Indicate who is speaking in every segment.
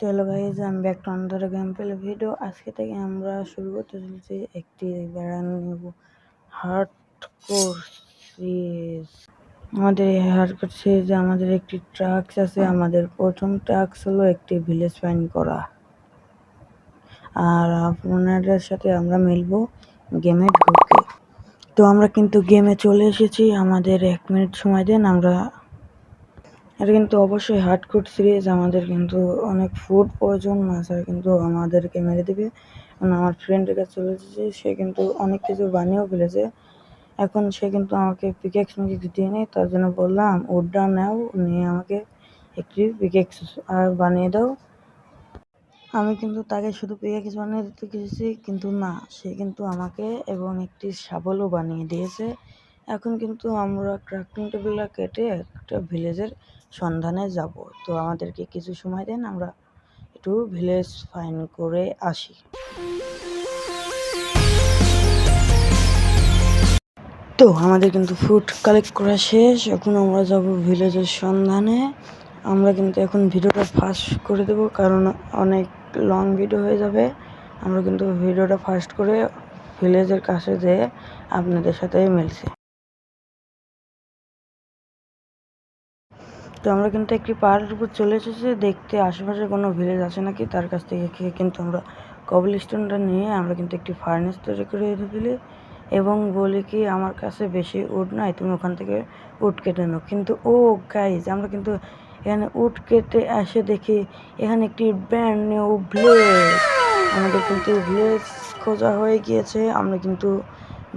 Speaker 1: তো hello guys, আমি back to another game play video. আজকে থেকে আমরা শুরু করতে চলেছি একটি নিউ হার্ডকোর সিরিজ। আমাদের এই হার্ডকোর সিরিজে আমাদের একটি টাস্ক আছে। আমাদের প্রথম টাস্ক হলো একটি ভিলেজ ফাইন্ড করা, আর আপনাদের সাথে আমরা মিলবো গেমে ঢুকে। তো আমরা কিন্তু গেমে চলে এসেছি। আমাদের 1 মিনিট সময় দেন। এটা কিন্তু অবশ্যই হার্ডকোর সিরিজ। আমাদের কিন্তু অনেক ফুড প্রয়োজন, মাছার কিন্তু আমাদেরকে মেরে দেবে। আমার ফ্রেন্ডের কাছে চলে এসেছে, সে কিন্তু অনেক কিছু বানিয়েও ফেলেছে। এখন সে কিন্তু আমাকে পিকেক্স দিয়ে নেই, তার জন্য বললাম উডটা নাও, নিয়ে আমাকে একটি পিকেক্স আর বানিয়ে দাও। আমি কিন্তু তাকে শুধু পিকেক্স বানিয়ে দিতে গেছি, কিন্তু না, সে কিন্তু আমাকে এবং একটি শাবলও বানিয়ে দিয়েছে। এখন কিন্তু আমরা ক্রাফটিং টেবিলটা কেটে একটা ভিলেজের সন্ধানে যাব। তো আমাদেরকে কিছু সময় দেন, আমরা একটু ভিলেজ ফাইন্ড করে আসি। তো আমাদের কিন্তু ফুড কালেক্ট করা শেষ। এখন আমরা যাব ভিলেজের সন্ধানে। আমরা কিন্তু এখন ভিডিওটা ফাস্ট করে দেব, কারণ অনেক লং ভিডিও হয়ে যাবে। আমরা কিন্তু ভিডিওটা ফাস্ট করে ভিলেজের কাছে যেয়ে আপনাদের সাথে মিলছি। তো আমরা কিন্তু একটি পাহাড়ের উপর চলে এসেছি দেখতে আশেপাশে কোনো ভিলেজ আছে নাকি। তার কাছ থেকে কিন্তু আমরা কবল স্টোনটা নিয়ে আমরা কিন্তু একটি ফার্নেস তৈরি করে ফেলি এবং বলি কি, আমার কাছে বেশি উড নাই, তুমি ওখান থেকে উড কেটে নাও। কিন্তু ও গাইজ, আমরা কিন্তু এখানে উড কেটে এসে দেখি এখানে একটি ব্র্যান্ড নিউ ভিলেজ। আমাদের কিন্তু ভিলেজ খোঁজা হয়ে গিয়েছে। আমরা কিন্তু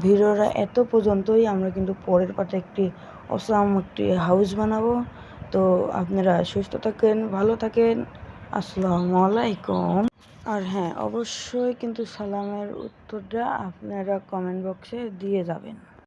Speaker 1: ভিডিওটা এত পর্যন্তই। আমরা কিন্তু পরের পার্টে একটি অসাম একটি হাউস বানাবো। তো আপনারা সুস্থ থাকেন, ভালো থাকেন। আসসালামু আলাইকুম। আর হ্যাঁ, অবশ্যই কিন্তু সালামের উত্তরটা আপনারা কমেন্ট বক্সে দিয়ে যাবেন।